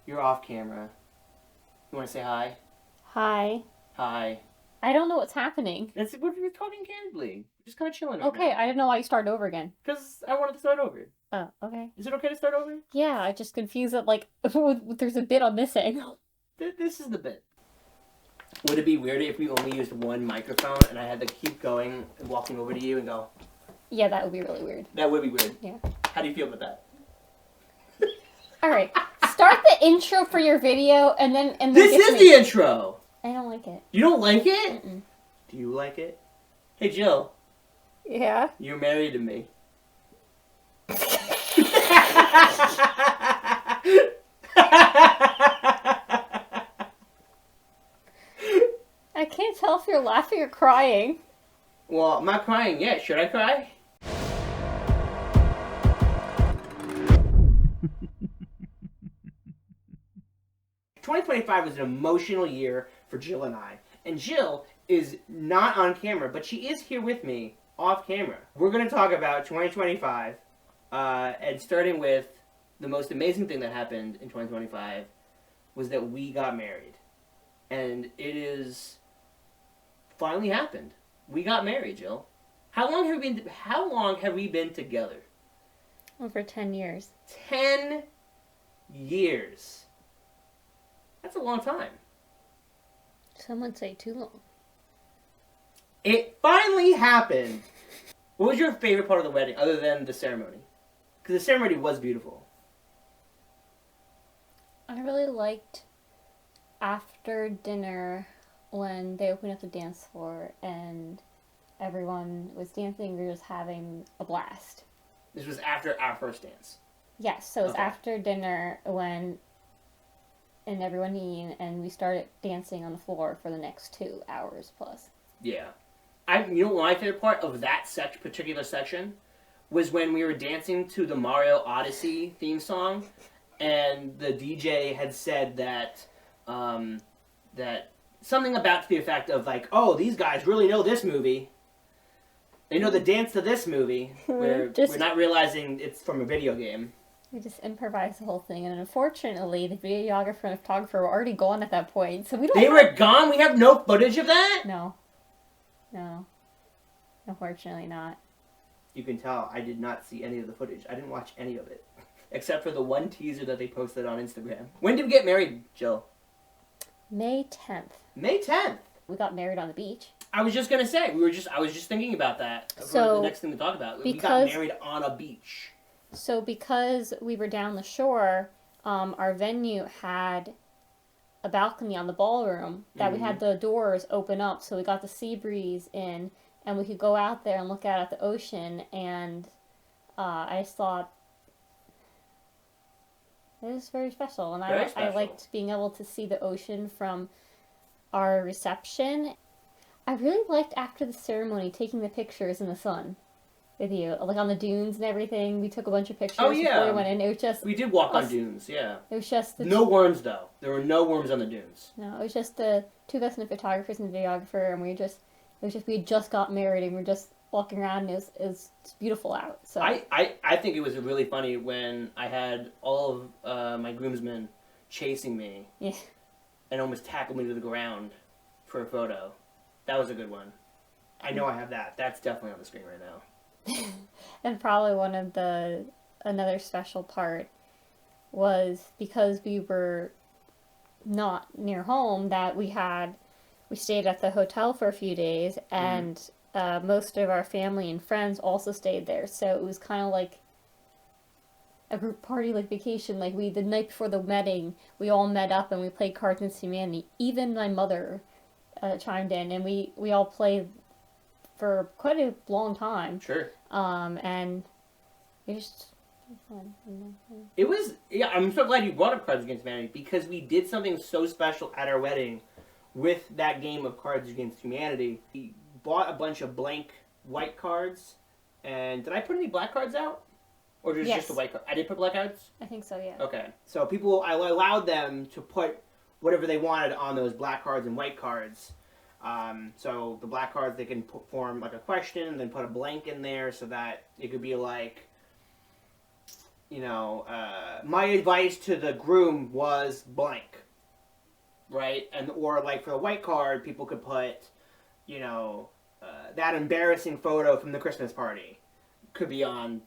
You're off camera. You want to say hi? Hi. Hi. I don't know what's happening. We're talking candidly. We're just kind of chilling right Okay, now. I didn't know why you started over again. Because I wanted to start over. Oh, okay. Is it okay to start over? Yeah, I just confused it, like, there's a bit I'm missing. This is the bit. Would it be weird if we only used one microphone and I had to keep going and walking over to you and go? Yeah, that would be really weird. That would be weird. Yeah. How do you feel about that? Alright, start the intro for your video, and then This is the intro! I don't like it. You don't like it? Mm-mm. Do you like it? Hey, Jill. Yeah? You're married to me. I can't tell if you're laughing or crying. Well, I'm not crying yet. Should I cry? "2025 was an emotional year for Jill and I. And Jill is not on camera, but she is here with me off camera. We're going to talk about 2025, and starting with the most amazing thing that happened in 2025 was that we got married. And it is finally happened. We got married, Jill. How long have we been together? Over 10 years. 10 years. That's a long time. Some would say too long. It finally happened. What was your favorite part of the wedding, other than the ceremony? Because the ceremony was beautiful. I really liked after dinner when they opened up the dance floor and everyone was dancing. We were just having a blast. This was after our first dance. Yes, so it was Okay. after dinner and everyone eating, and we started dancing on the floor for the next 2 hours plus. Yeah. You know my favorite part of that particular section was when we were dancing to the Mario Odyssey theme song, and the DJ had said that that something about the effect of like, oh, these guys really know this movie. They know the dance to this movie. We're not realizing it's from a video game. We just improvised the whole thing, and unfortunately, the videographer and photographer were already gone at that point, so we don't. They were gone. We have no footage of that. No, unfortunately not. You can tell I did not see any of the footage. I didn't watch any of it, except for the one teaser that they posted on Instagram. When did we get married, Jill? May 10th. May 10th. We got married on the beach. I was just gonna say I was just thinking about that for the next thing to talk about. We got married on a beach. So because we were down the shore, our venue had a balcony on the ballroom that we had the doors open up, so we got the sea breeze in, and we could go out there and look out at the ocean. And I just thought it was very special, and I liked being able to see the ocean from our reception. I really liked after the ceremony taking the pictures in the sun with you, like on the dunes and everything. We took a bunch of pictures before we went in. It was just we did walk on dunes, yeah. It was just no worms though. There were no worms on the dunes. No, it was just the two of us and the photographers and the videographer, and we had just got married, and we were just walking around. And it was beautiful out. So I think it was really funny when I had all of my groomsmen chasing me, and almost tackled me to the ground for a photo. That was a good one. I know I have that. That's definitely on the screen right now. And probably another special part was because we were not near home, that we stayed at the hotel for a few days, and most of our family and friends also stayed there. So it was kind of like a group party, like vacation. Like the night before the wedding, we all met up and we played Cards Against Humanity. Even my mother chimed in, and we all played for quite a long time. Sure. And it was fun. It was, yeah, I'm so glad you brought up Cards Against Humanity, because we did something so special at our wedding with that game of Cards Against Humanity. We bought a bunch of blank white cards, and did I put any black cards out? Or just a white card? I did put black cards? I think so, yeah. Okay. So I allowed them to put whatever they wanted on those black cards and white cards. So the black cards, they can form like a question and then put a blank in there so that it could be like, my advice to the groom was blank, right? Or like for the white card, people could put, that embarrassing photo from the Christmas party could be on,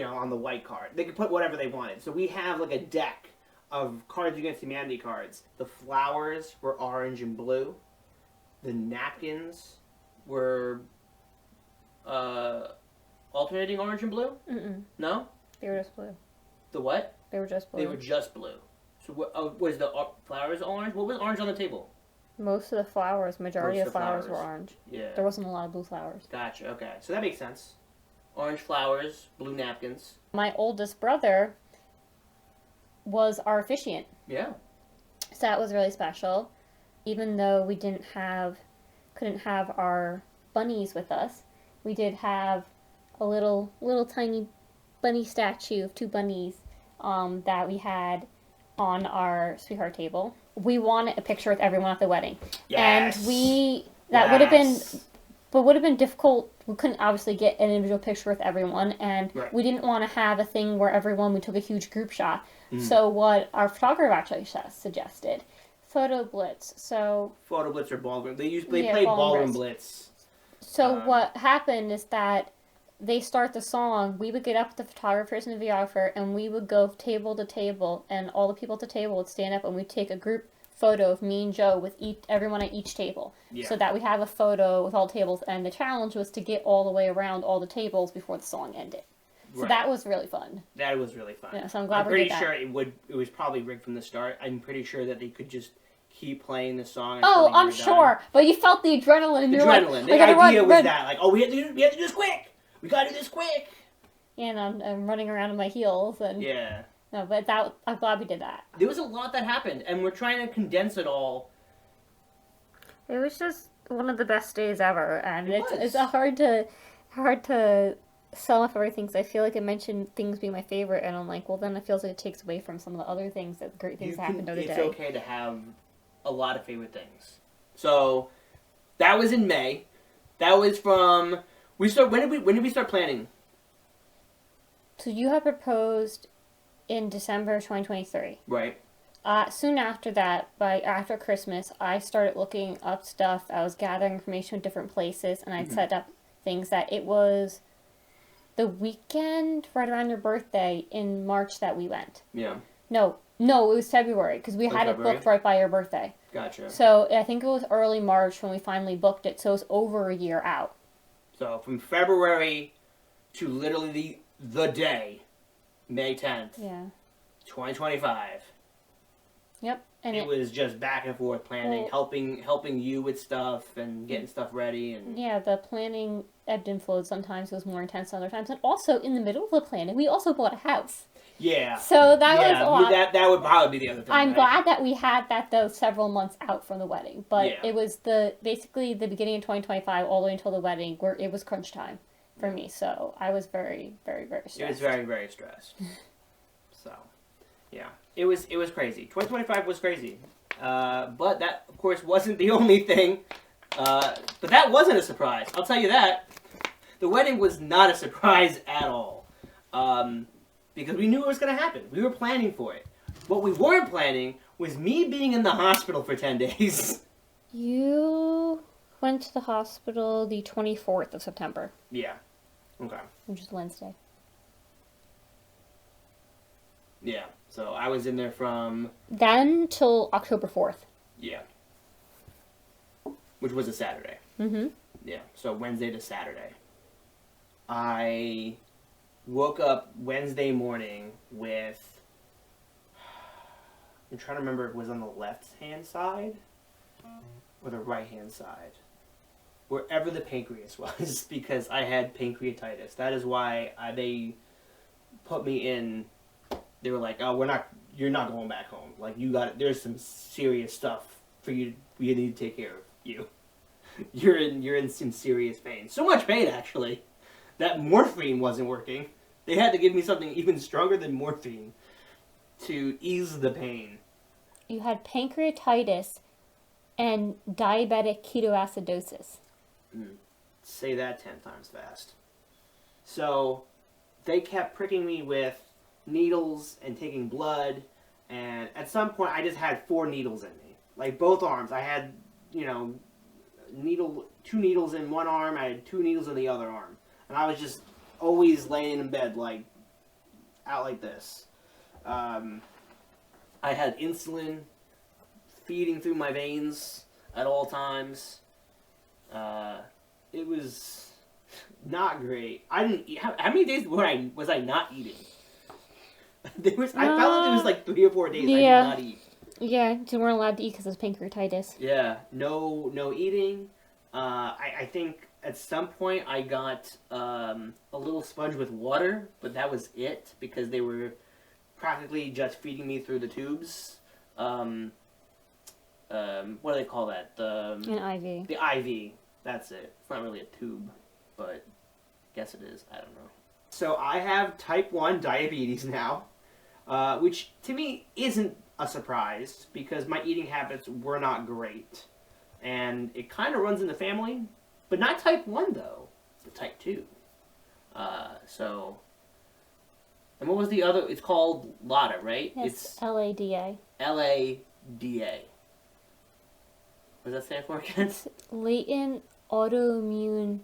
on the white card. They could put whatever they wanted. So we have like a deck of Cards Against Humanity cards. The flowers were orange and blue. The napkins were alternating orange and blue? Mm-mm. No? They were just blue. The what? They were just blue. They were just blue. So was the flowers orange? What was orange on the table? Most of the flowers, majority of flowers were orange. Yeah. There wasn't a lot of blue flowers. Gotcha, okay. So that makes sense. Orange flowers, blue napkins. My oldest brother was our officiant. Yeah. So that was really special. Even though we couldn't have our bunnies with us, we did have a little tiny bunny statue of 2 bunnies that we had on our sweetheart table. We wanted a picture with everyone at the wedding. Yes. And would have been difficult. We couldn't obviously get an individual picture with everyone, and right. We didn't want to have a thing where we took a huge group shot. So what our photographer actually suggested, photo blitz. So photo blitz or ballroom. They played ballroom blitz. So what happened is that they start the song. We would get up with the photographers and the videographer, and we would go table to table, and all the people at the table would stand up, and we'd take a group photo of me and Joe with everyone at each table, so that we have a photo with all tables. And the challenge was to get all the way around all the tables before the song ended. So that was really fun. That was really fun. Yeah, so I'm glad I'm pretty sure it was probably rigged from the start. I'm pretty sure that they could just keep playing the song. Oh, I'm sure, but you felt the adrenaline. And the adrenaline. The idea was that, like, we have to do this quick. We gotta do this quick. Yeah, and I'm running around in my heels and yeah. No, but I'm glad we did that. There was a lot that happened, and we're trying to condense it all. It was just one of the best days ever, and it's hard to sum up everything because I feel like I mentioned things being my favorite, and I'm like, well, then it feels like it takes away from some of the other things great things that happened over the day. It's okay to have a lot of favorite things. So that was in May. That was from when did we start planning? So you had proposed in December 2023. Right. Soon after that, after Christmas, I started looking up stuff. I was gathering information from different places, and I'd set up things that it was the weekend right around your birthday in March that we went. Yeah. No, it was February, because we had it booked right by your birthday. Gotcha. So I think it was early March when we finally booked it, so it was over a year out. So from February to literally the day, May 10th, 2025. Yep. And it was just back and forth planning, helping you with stuff and getting stuff ready. And yeah, the planning ebbed and flowed. Sometimes it was more intense than other times. And also, in the middle of the planning, we also bought a house. Yeah. So that was a lot. That would probably be the other thing. I'm glad that we had that, though, several months out from the wedding. But it was basically the beginning of 2025 all the way until the wedding where it was crunch time for me. So I was very, very, very stressed. It was very, very stressed. So, yeah. It was crazy. 2025 was crazy. But that, of course, wasn't the only thing. But that wasn't a surprise. I'll tell you that. The wedding was not a surprise at all. Because we knew it was going to happen. We were planning for it. What we weren't planning was me being in the hospital for 10 days. You went to the hospital the 24th of September. Yeah. Okay. Which is Wednesday. Yeah. So I was in there from... then till October 4th. Yeah. Which was a Saturday. Mm-hmm. Yeah. So Wednesday to Saturday. I woke up Wednesday morning with... I'm trying to remember if it was on the left-hand side or the right-hand side. Wherever the pancreas was, because I had pancreatitis. That is why they put me in... They were like, "Oh, you're not going back home. Like, there's some serious stuff for you. We need to take care of you. You're in some serious pain. So much pain, actually, that morphine wasn't working. They had to give me something even stronger than morphine to ease the pain." You had pancreatitis and diabetic ketoacidosis. Say that 10 times fast. So they kept pricking me with needles and taking blood, and at some point I just had 4 needles in me. Like both arms. I had, you know, 2 needles in one arm, I had 2 needles in the other arm. And I was just always laying in bed, like, out like this. I had insulin feeding through my veins at all times. It was not great. I didn't eat. How many days was I not eating? I felt like there was like 3 or 4 days I did not eat. Yeah, you weren't allowed to eat because of pancreatitis. Yeah, no eating. I think at some point I got a little sponge with water, but that was it because they were practically just feeding me through the tubes. What do they call that? An IV. The IV. That's it. It's not really a tube, but I guess it is. I don't know. So I have type 1 diabetes now, which to me isn't a surprise because my eating habits were not great. And it kind of runs in the family, but not type 1 though. It's type 2. And what was the other? It's called LADA, right? It's LADA. LADA. What does that stand for again? It's latent autoimmune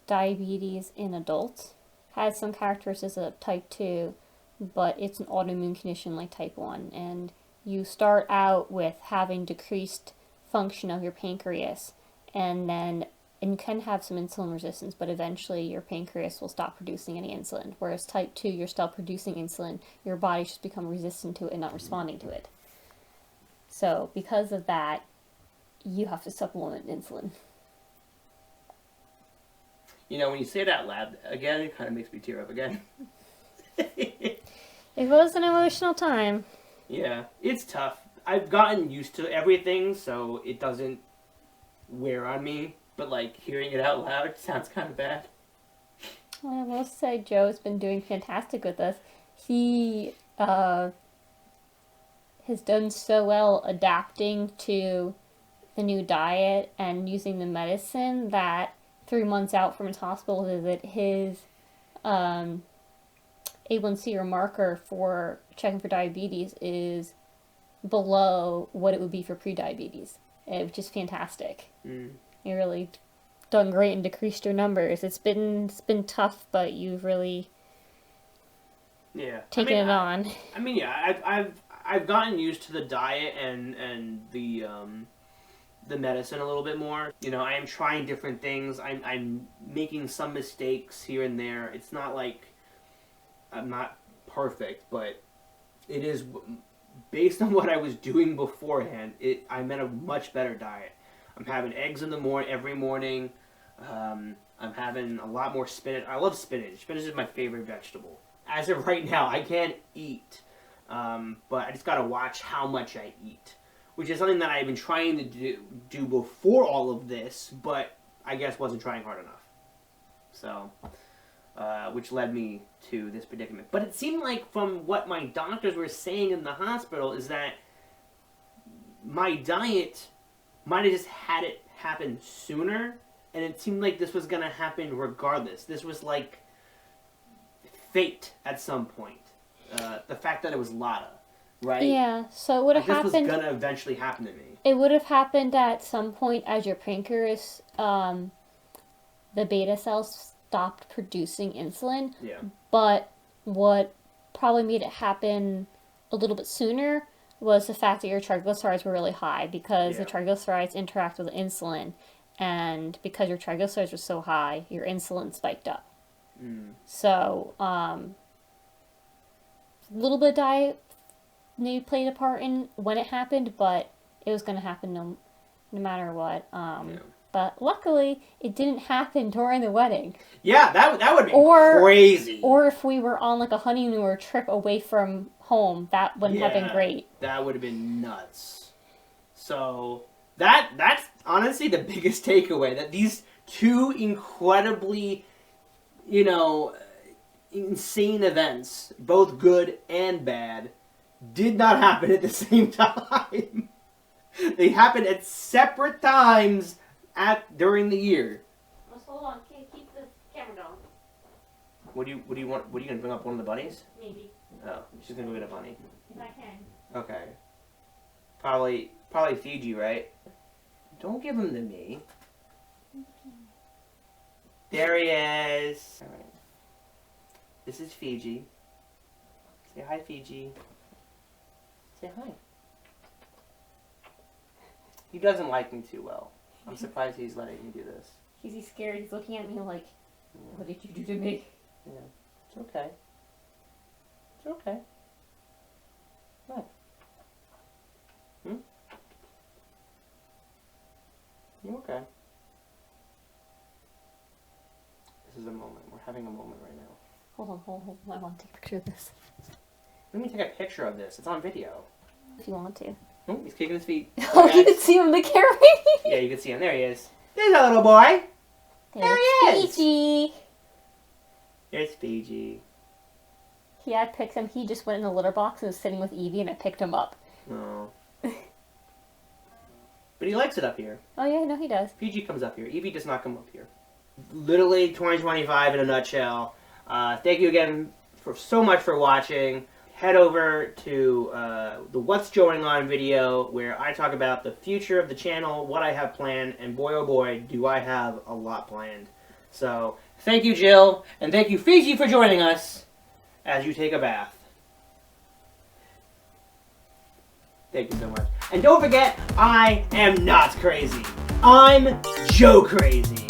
diabetes in adults. Has some characteristics of type 2, but it's an autoimmune condition like type 1. And you start out with having decreased function of your pancreas, and you can have some insulin resistance, but eventually your pancreas will stop producing any insulin. Whereas type 2, you're still producing insulin, your body just become resistant to it and not responding to it. So because of that, you have to supplement insulin. You know, when you say it out loud, again, it kind of makes me tear up again. It was an emotional time. Yeah, it's tough. I've gotten used to everything, so it doesn't wear on me. But, like, hearing it out loud sounds kind of bad. Well, I will say Joe's been doing fantastic with us. He has done so well adapting to the new diet and using the medicine that 3 months out from his hospital visit, his A1C or marker for checking for diabetes is below what it would be for pre-diabetes, which is fantastic. You really done great and decreased your numbers. It's been tough, but you've really taken it on. I mean, yeah, I've gotten used to the diet and the medicine a little bit more. You know, I am trying different things. I'm making some mistakes here and there. It's not like I'm not perfect, but it is based on what I was doing beforehand. I'm at a much better diet. I'm having eggs in the every morning. I'm having a lot more spinach. I love spinach. Spinach is my favorite vegetable. As of right now, I can't eat, but I just gotta watch how much I eat, which is something that I've been trying to do before all of this, but I guess wasn't trying hard enough. So, which led me to this predicament. But it seemed like from what my doctors were saying in the hospital is that my diet might have just had it happen sooner, and it seemed like this was going to happen regardless. This was like fate at some point. The fact that it was LADA, right? Yeah, so it would have happened. This was going to eventually happen to me. It would have happened at some point as your pancreas, the beta cells stopped producing insulin. Yeah. But what probably made it happen a little bit sooner was the fact that your triglycerides were really high, because the triglycerides interact with insulin, and because your triglycerides were so high, your insulin spiked up. So, a little bit of diet maybe played a part in when it happened, but it was going to happen no matter what. But luckily, it didn't happen during the wedding. Yeah, that would be crazy. Or if we were on like a honeymoon or a trip away from home, that wouldn't have been great. That would have been nuts. So that's honestly the biggest takeaway, that these two incredibly, insane events, both good and bad, did not happen at the same time. They happened at separate times during the year. Let's hold on. Keep the camera going. What do you want? What are you gonna bring up? One of the buddies? Maybe. Oh, she's gonna go get a bunny. If I can. Okay. Probably Fiji, right? Don't give him to me. There he is. All right. This is Fiji. Say hi, Fiji. Say hi. He doesn't like me too well. I'm surprised he's letting me do this. He's scared. He's looking at me like, what did you do to me? Yeah. It's okay. It's okay. What? You okay? This is a moment. We're having a moment right now. Hold on. I want to take a picture of this. Let me take a picture of this. It's on video. If you want to. Oh, he's kicking his feet. Oh, you can see him in the camera. Yeah, you can see him. There he is. There's our little boy. There he is. Fiji. There's Fiji. Yeah, I picked him. He just went in the litter box and was sitting with Evie, and I picked him up. Oh. But he likes it up here. Oh, yeah, no, he does. Fiji comes up here. Evie does not come up here. Literally 2025 in a nutshell. Thank you again so much for watching. Head over to the What's Going On video where I talk about the future of the channel, what I have planned, and boy oh boy do I have a lot planned. So thank you, Jill, and thank you, Fiji, for joining us as you take a bath. Thank you so much. And don't forget, I am not crazy. I'm Joe Crazy.